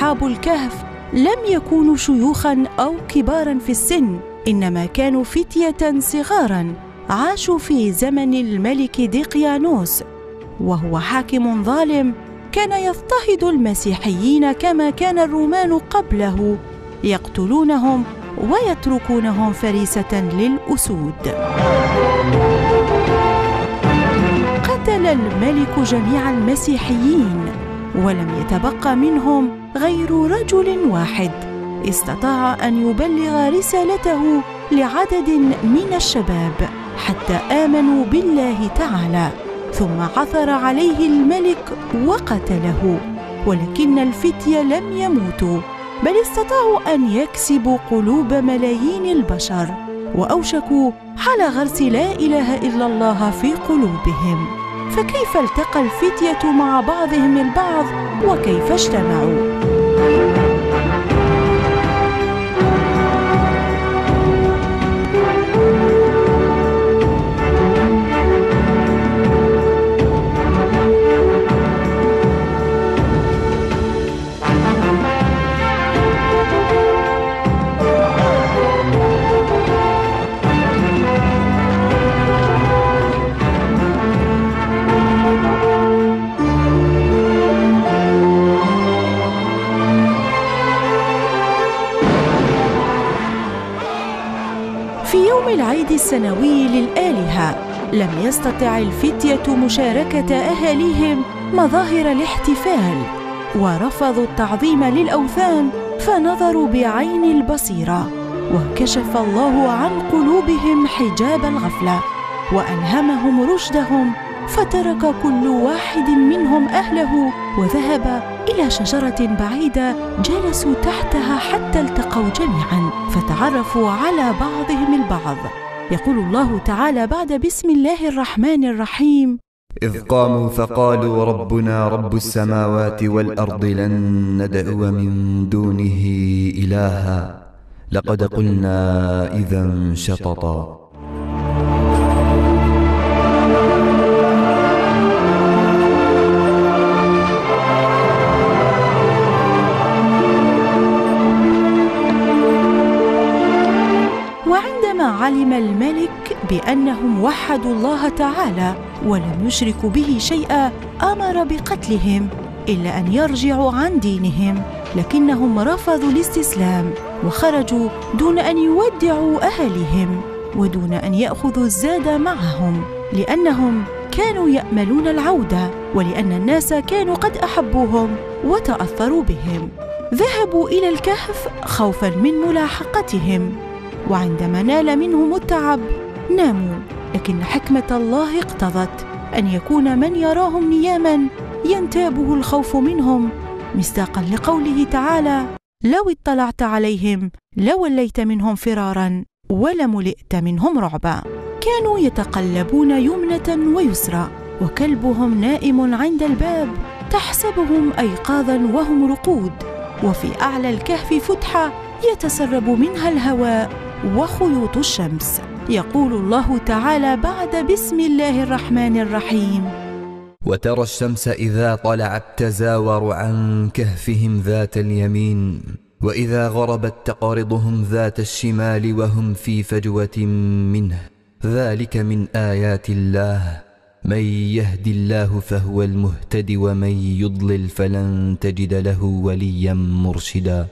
أصحاب الكهف لم يكونوا شيوخاً أو كباراً في السن، إنما كانوا فتية صغاراً عاشوا في زمن الملك دقيانوس، وهو حاكم ظالم كان يضطهد المسيحيين كما كان الرومان قبله يقتلونهم ويتركونهم فريسة للأسود. قتل الملك جميع المسيحيين، ولم يتبقى منهم غير رجل واحد استطاع أن يبلغ رسالته لعدد من الشباب حتى آمنوا بالله تعالى، ثم عثر عليه الملك وقتله. ولكن الفتية لم يموتوا، بل استطاعوا أن يكسبوا قلوب ملايين البشر، وأوشكوا على غرس لا إله إلا الله في قلوبهم. فكيف التقى الفتية مع بعضهم البعض وكيف اجتمعوا؟ في يوم العيد السنوي للآلهة لم يستطع الفتية مشاركة أهاليهم مظاهر الاحتفال، ورفضوا التعظيم للأوثان، فنظروا بعين البصيرة، وكشف الله عن قلوبهم حجاب الغفلة وألهمهم رشدهم، فترك كل واحد منهم أهله وذهب إلى شجرة بعيدة جلسوا تحتها حتى التقوا جميعا فتعرفوا على بعضهم البعض. يقول الله تعالى بعد بسم الله الرحمن الرحيم: إذ قاموا فقالوا ربنا رب السماوات والأرض لن ندعو من دونه إلها لقد قلنا إذا شططا. وعندما علم الملك بأنهم وحدوا الله تعالى ولم يشركوا به شيئا أمر بقتلهم إلا أن يرجعوا عن دينهم، لكنهم رفضوا الاستسلام وخرجوا دون أن يودعوا أهلهم ودون أن يأخذوا الزاد معهم، لأنهم كانوا يأملون العودة ولأن الناس كانوا قد أحبوهم وتأثروا بهم. ذهبوا إلى الكهف خوفا من ملاحقتهم، وعندما نال منهم التعب ناموا، لكن حكمة الله اقتضت أن يكون من يراهم نياما ينتابه الخوف منهم، مصداقا لقوله تعالى: لو اطلعت عليهم لوليت منهم فرارا ولملئت منهم رعبا. كانوا يتقلبون يمنة ويسرى، وكلبهم نائم عند الباب، تحسبهم أيقاظا وهم رقود، وفي أعلى الكهف فتحة يتسرب منها الهواء وخيوط الشمس. يقول الله تعالى بعد بسم الله الرحمن الرحيم: وترى الشمس إذا طلعت تزاور عن كهفهم ذات اليمين وإذا غربت تقرضهم ذات الشمال وهم في فجوة منه ذلك من آيات الله من يهد الله فهو المهتد ومن يضلل فلن تجد له وليا مرشدا.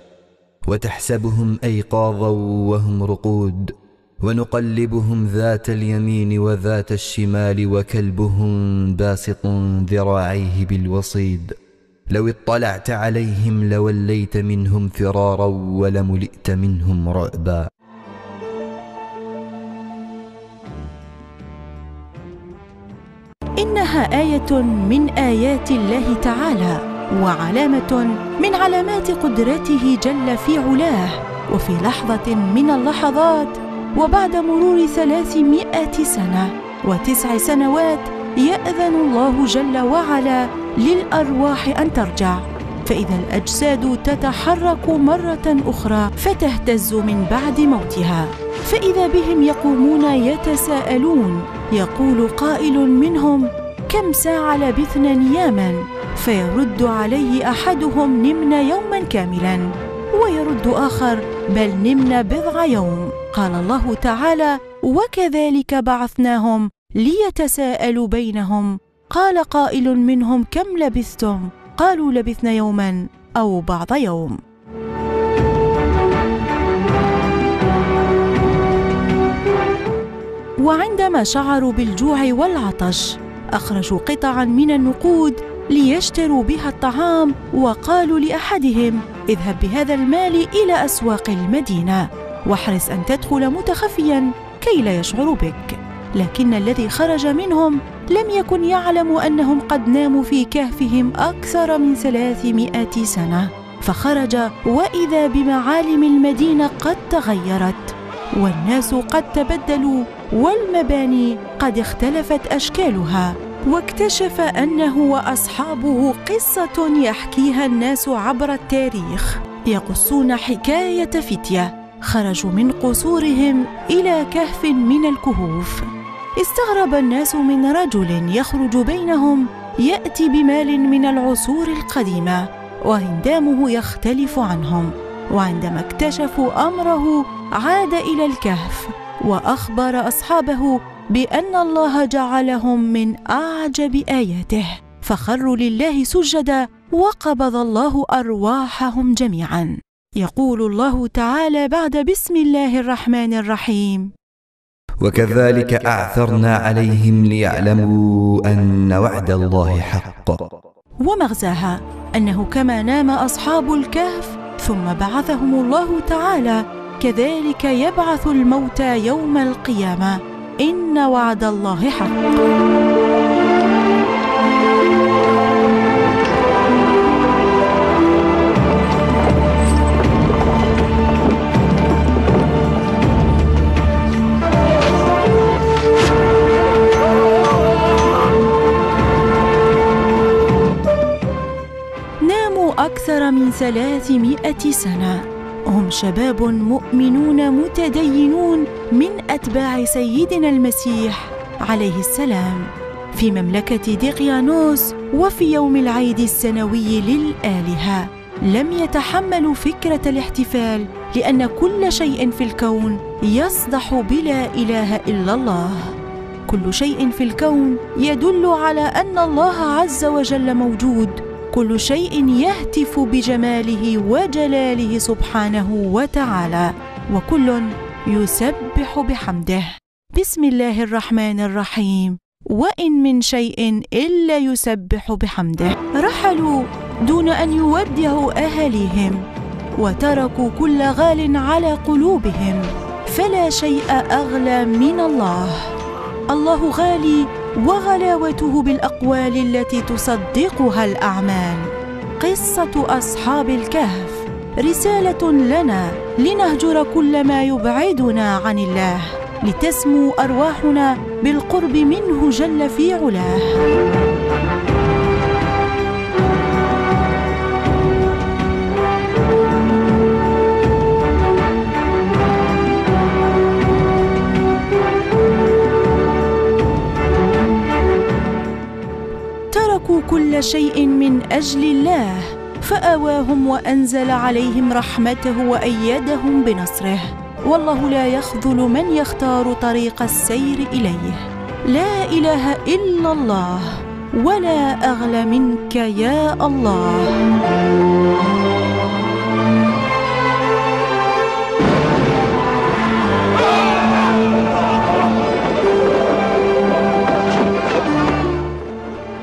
وتحسبهم أيقاظا وهم رقود ونقلبهم ذات اليمين وذات الشمال وكلبهم باسط ذراعيه بالوصيد لو اطلعت عليهم لوليت منهم فرارا ولملئت منهم رعبا. إنها آية من آيات الله تعالى وعلامة من علامات قدرته جل في علاه. وفي لحظة من اللحظات وبعد مرور 300 سنة و9 سنوات يأذن الله جل وعلا للأرواح أن ترجع، فإذا الأجساد تتحرك مرة أخرى فتهتز من بعد موتها، فإذا بهم يقومون يتساءلون، يقول قائل منهم: كم ساعة لبثنا نياما؟ فيرد عليه أحدهم: نمنا يوما كاملا، ويرد آخر: بل نمنا بضع يوم. قال الله تعالى: وكذلك بعثناهم ليتساءلوا بينهم، قال قائل منهم: كم لبثتم؟ قالوا: لبثنا يوما أو بعض يوم. وعندما شعروا بالجوع والعطش أخرجوا قطعا من النقود ليشتروا بها الطعام، وقالوا لأحدهم: اذهب بهذا المال إلى أسواق المدينة واحرص أن تدخل متخفيا كي لا يشعروا بك. لكن الذي خرج منهم لم يكن يعلم أنهم قد ناموا في كهفهم أكثر من 300 سنة. فخرج وإذا بمعالم المدينة قد تغيرت، والناس قد تبدلوا، والمباني قد اختلفت أشكالها. واكتشف أنه وأصحابه قصة يحكيها الناس عبر التاريخ، يقصون حكاية فتية خرجوا من قصورهم إلى كهف من الكهوف. استغرب الناس من رجل يخرج بينهم يأتي بمال من العصور القديمة وهندامه يختلف عنهم. وعندما اكتشفوا أمره عاد إلى الكهف وأخبر أصحابه بأن الله جعلهم من أعجب آياته، فخروا لله سجدا وقبض الله أرواحهم جميعا. يقول الله تعالى بعد بسم الله الرحمن الرحيم: وكذلك أعثرنا عليهم ليعلموا أن وعد الله حق. ومغزاها أنه كما نام أصحاب الكهف ثم بعثهم الله تعالى، كذلك يبعث الموتى يوم القيامة، إن وعد الله حق. ناموا أكثر من 300 سنة. هم شباب مؤمنون متدينون من أتباع سيدنا المسيح عليه السلام في مملكة دقيانوس، وفي يوم العيد السنوي للآلهة لم يتحملوا فكرة الاحتفال، لأن كل شيء في الكون يصدح بلا إله إلا الله. كل شيء في الكون يدل على أن الله عز وجل موجود، كل شيء يهتف بجماله وجلاله سبحانه وتعالى، وكل يسبح بحمده. بسم الله الرحمن الرحيم: وإن من شيء إلا يسبح بحمده. رحلوا دون أن يودعوا أهاليهم، وتركوا كل غال على قلوبهم، فلا شيء أغلى من الله. الله غالي، وغلاوته بالأقوال التي تصدقها الأعمال. قصة أصحاب الكهف رسالة لنا لنهجر كل ما يبعدنا عن الله، لتسمو أرواحنا بالقرب منه جل في علاه. تركوا كل شيء من أجل الله، فآواهم وأنزل عليهم رحمته وأيدهم بنصره. والله لا يخذل من يختار طريق السير إليه. لا إله إلا الله، ولا أغلى منك يا الله.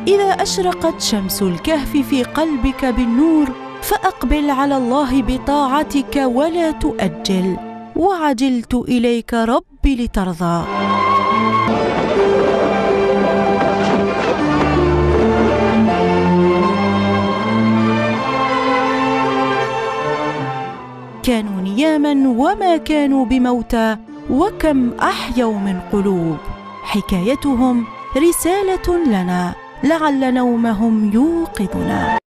إذا أشرقت شمس الكهف في قلبك بالنور، فأقبل على الله بطاعتك ولا تؤجل. وعجلت إليك ربي لترضى. كانوا نياما وما كانوا بموتى، وكم أحيوا من قلوب. حكايتهم رسالة لنا، لعل نومهم يوقظنا.